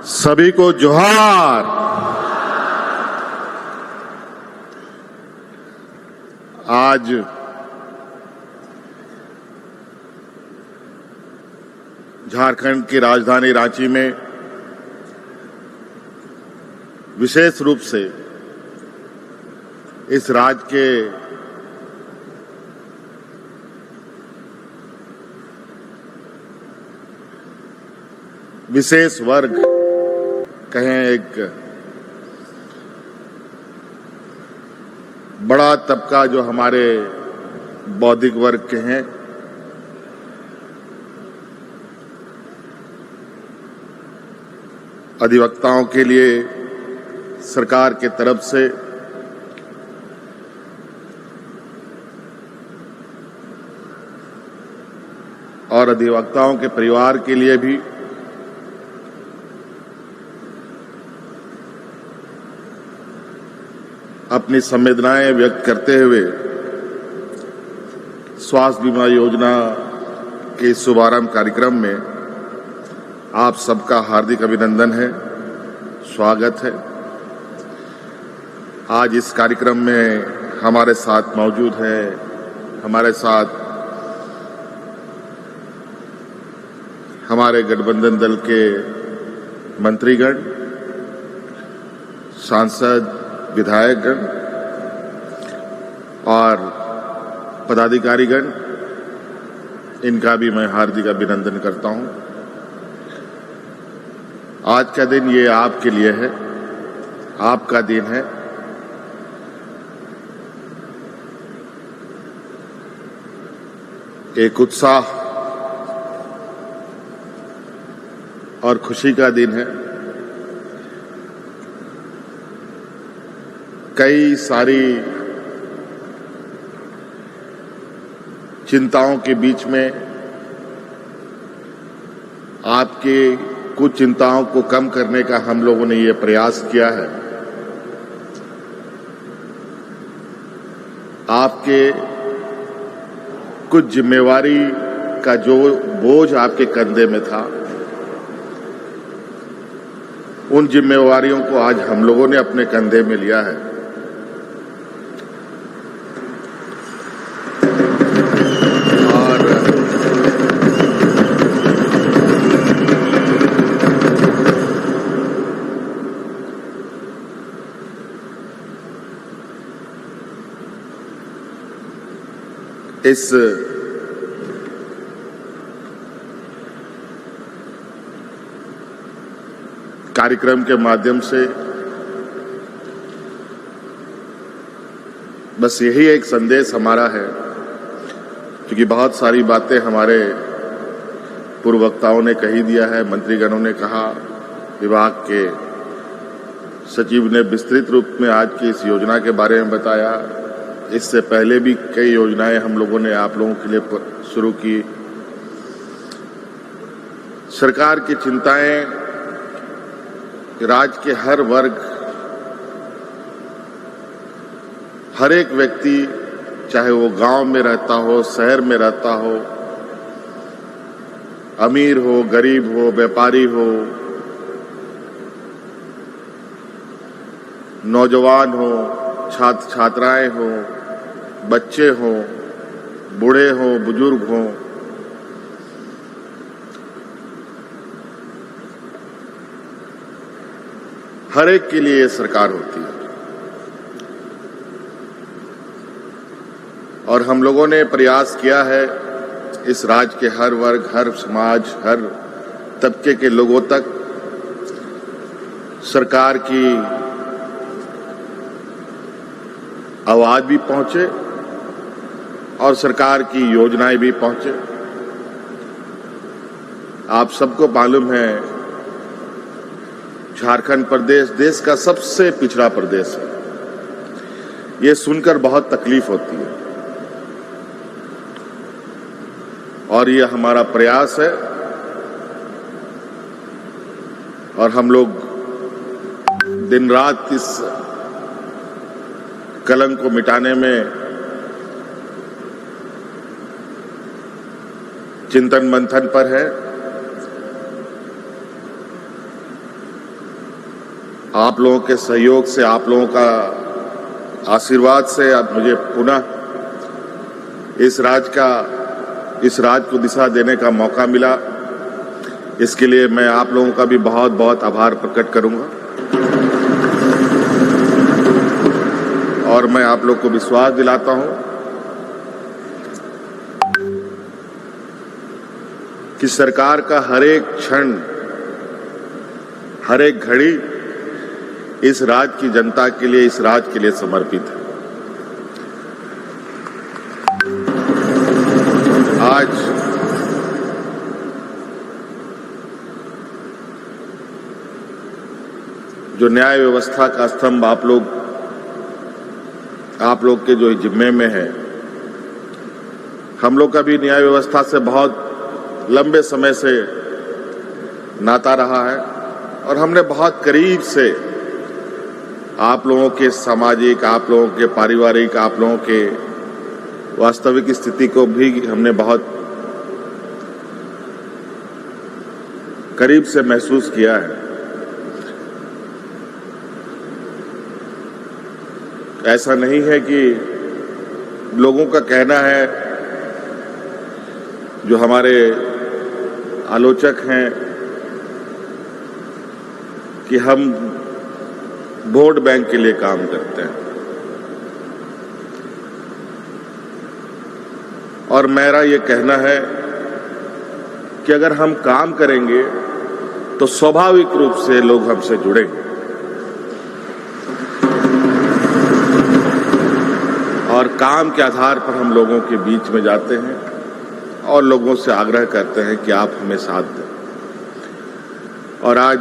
सभी को जोहार। आज झारखंड की राजधानी रांची में विशेष रूप से इस राज्य के विशेष वर्ग कहें, एक बड़ा तबका जो हमारे बौद्धिक वर्ग के हैं, अधिवक्ताओं के लिए सरकार के तरफ से और अधिवक्ताओं के परिवार के लिए भी अपनी संवेदनाएं व्यक्त करते हुए स्वास्थ्य बीमा योजना के शुभारंभ कार्यक्रम में आप सबका हार्दिक अभिनंदन है, स्वागत है। आज इस कार्यक्रम में हमारे साथ मौजूद है, हमारे साथ हमारे गठबंधन दल के मंत्रीगण, सांसद, विधायकगण और पदाधिकारीगण, इनका भी मैं हार्दिक अभिनंदन करता हूं। आज का दिन ये आपके लिए है, आपका दिन है। एक उत्साह और खुशी का दिन है। कई सारी चिंताओं के बीच में आपके कुछ चिंताओं को कम करने का हम लोगों ने ये प्रयास किया है। आपके कुछ जिम्मेवारी का जो बोझ आपके कंधे में था, उन जिम्मेवारियों को आज हम लोगों ने अपने कंधे में लिया है। इस कार्यक्रम के माध्यम से बस यही एक संदेश हमारा है, क्योंकि बहुत सारी बातें हमारे पूर्व वक्ताओं ने कही दिया है, मंत्रीगणों ने कहा, विभाग के सचिव ने विस्तृत रूप में आज की इस योजना के बारे में बताया। इससे पहले भी कई योजनाएं हम लोगों ने आप लोगों के लिए शुरू की। सरकार की चिंताएं राज्य के हर वर्ग, हर एक व्यक्ति, चाहे वो गांव में रहता हो, शहर में रहता हो, अमीर हो, गरीब हो, व्यापारी हो, नौजवान हो, छात्र छात्राएं हो, बच्चे हो, बूढ़े हो, बुजुर्ग हो, हर एक के लिए ये सरकार होती है। और हम लोगों ने प्रयास किया है इस राज्य के हर वर्ग, हर समाज, हर तबके के लोगों तक सरकार की आवाज भी पहुंचे और सरकार की योजनाएं भी पहुंचे। आप सबको मालूम है, झारखंड प्रदेश देश का सबसे पिछड़ा प्रदेश है। ये सुनकर बहुत तकलीफ होती है और ये हमारा प्रयास है और हम लोग दिन रात इस कलंक को मिटाने में चिंतन मंथन पर है। आप लोगों के सहयोग से, आप लोगों का आशीर्वाद से अब मुझे पुनः इस राज्य को दिशा देने का मौका मिला। इसके लिए मैं आप लोगों का भी बहुत बहुत आभार प्रकट करूंगा और मैं आप लोग को विश्वास दिलाता हूं कि सरकार का हर एक क्षण, हर एक घड़ी इस राज्य की जनता के लिए, इस राज्य के लिए समर्पित है। आज जो न्याय व्यवस्था का स्तंभ आप लोग के जो जिम्मे में है, हम लोग का भी न्याय व्यवस्था से बहुत लंबे समय से नाता रहा है और हमने बहुत करीब से आप लोगों के सामाजिक, आप लोगों के पारिवारिक, आप लोगों के वास्तविक स्थिति को भी हमने बहुत करीब से महसूस किया है। ऐसा नहीं है कि लोगों का कहना है, जो हमारे आलोचक हैं, कि हम वोट बैंक के लिए काम करते हैं, और मेरा ये कहना है कि अगर हम काम करेंगे तो स्वाभाविक रूप से लोग हमसे जुड़ेंगे और काम के आधार पर हम लोगों के बीच में जाते हैं और लोगों से आग्रह करते हैं कि आप हमें साथ दें। और आज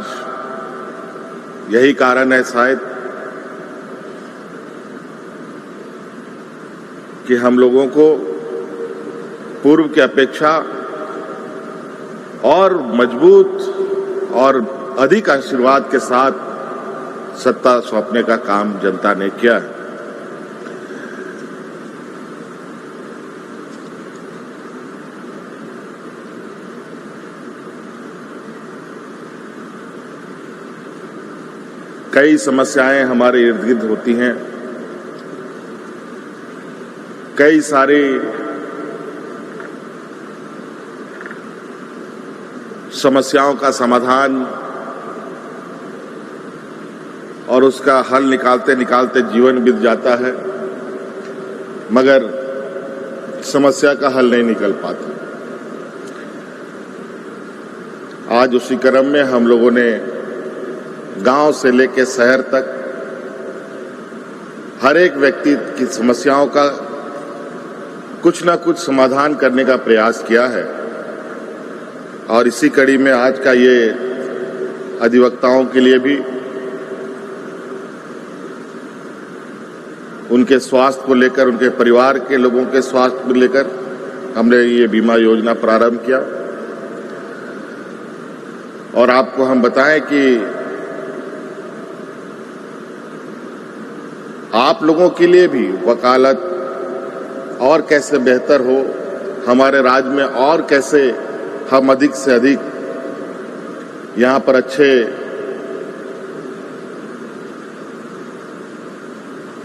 यही कारण है शायद कि हम लोगों को पूर्व की अपेक्षा और मजबूत और अधिक आशीर्वाद के साथ सत्ता सौंपने का काम जनता ने किया है। कई समस्याएं हमारे इर्द गिर्द होती हैं, कई सारी समस्याओं का समाधान और उसका हल निकालते निकालते जीवन बीत जाता है, मगर समस्या का हल नहीं निकल पाता। आज उसी क्रम में हम लोगों ने गांव से लेकर शहर तक हर एक व्यक्ति की समस्याओं का कुछ ना कुछ समाधान करने का प्रयास किया है। और इसी कड़ी में आज का ये अधिवक्ताओं के लिए भी उनके स्वास्थ्य को लेकर, उनके परिवार के लोगों के स्वास्थ्य को लेकर हमने ये बीमा योजना प्रारंभ किया। और आपको हम बताएं कि आप लोगों के लिए भी वकालत और कैसे बेहतर हो, हमारे राज्य में और कैसे हम अधिक से अधिक यहाँ पर अच्छे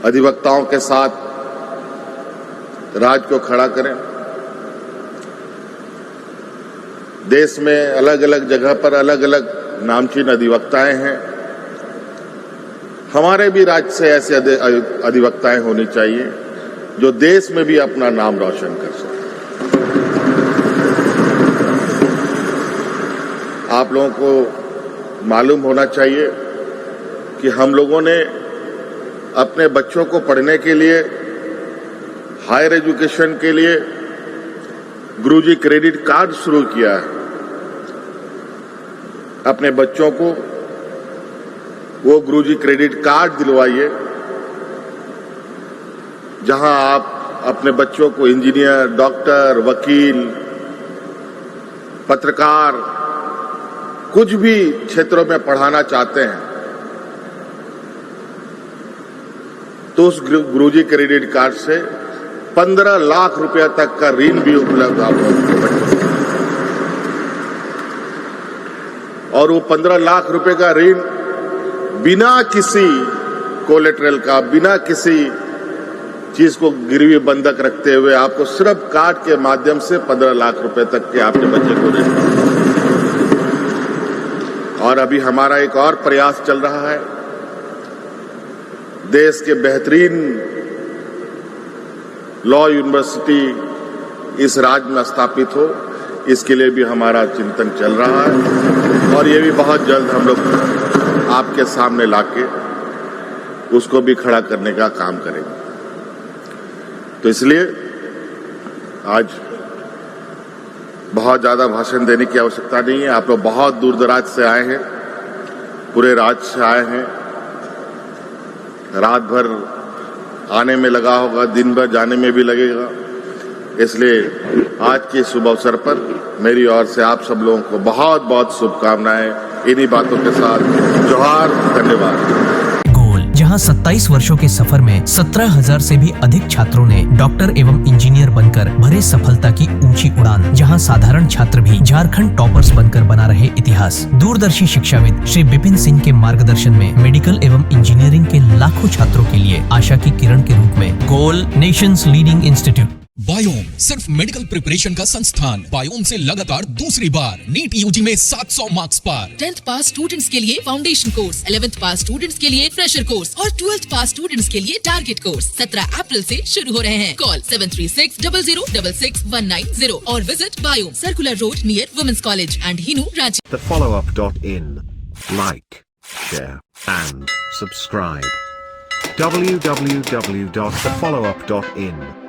अधिवक्ताओं के साथ राज्य को खड़ा करें। देश में अलग अलग जगह पर अलग अलग नामचीन अधिवक्ताएं हैं, हमारे भी राज्य से ऐसे अधिवक्ताएं होनी चाहिए जो देश में भी अपना नाम रोशन कर सके। आप लोगों को मालूम होना चाहिए कि हम लोगों ने अपने बच्चों को पढ़ने के लिए, हायर एजुकेशन के लिए गुरुजी क्रेडिट कार्ड शुरू किया है। अपने बच्चों को वो गुरुजी क्रेडिट कार्ड दिलवाइए, जहां आप अपने बच्चों को इंजीनियर, डॉक्टर, वकील, पत्रकार, कुछ भी क्षेत्रों में पढ़ाना चाहते हैं तो उस गुरुजी क्रेडिट कार्ड से 15 लाख रुपया तक का ऋण भी उपलब्ध आप लोगों के बच्चों को। और वो 15 लाख रुपए का ऋण बिना किसी कोलेटरल का, बिना किसी चीज को गिरवी बंधक रखते हुए आपको सिर्फ कार्ड के माध्यम से 15 लाख रुपए तक के आपके बच्चे को देंगे। और अभी हमारा एक और प्रयास चल रहा है, देश के बेहतरीन लॉ यूनिवर्सिटी इस राज्य में स्थापित हो, इसके लिए भी हमारा चिंतन चल रहा है और ये भी बहुत जल्द हम लोग आपके सामने लाके उसको भी खड़ा करने का काम करेंगे। तो इसलिए आज बहुत ज्यादा भाषण देने की आवश्यकता नहीं है। आप लोग बहुत दूर दराज से आए हैं, पूरे राज्य से आए हैं, रात भर आने में लगा होगा, दिन भर जाने में भी लगेगा। इसलिए आज के शुभ अवसर पर मेरी ओर से आप सब लोगों को बहुत बहुत शुभकामनाएं। इन्हीं बातों के साथ जोहार, धन्यवाद। जहां 27 वर्षों के सफर में 17,000 से भी अधिक छात्रों ने डॉक्टर एवं इंजीनियर बनकर भरे सफलता की ऊंची उड़ान, जहां साधारण छात्र भी झारखंड टॉपर्स बनकर बना रहे इतिहास। दूरदर्शी शिक्षाविद श्री विपिन सिंह के मार्गदर्शन में मेडिकल एवं इंजीनियरिंग के लाखों छात्रों के लिए आशा की किरण के रूप में गोल, नेशंस लीडिंग इंस्टीट्यूट। बायोम सिर्फ मेडिकल प्रिपरेशन का संस्थान। बायोम से लगातार दूसरी बार नीट यूजी में 700 मार्क्स पार। 10th पास स्टूडेंट्स के लिए फाउंडेशन कोर्स, 11th पास स्टूडेंट्स के लिए फ्रेशर कोर्स और 12th पास स्टूडेंट्स के लिए टारगेट कोर्स 17 अप्रैल से शुरू हो रहे हैं। कॉल 7360066190 और visit Biome, circular road near women's college and Hinoo, Ranchi. thefollowup.in. Like, share and subscribe. www.thefollowup.in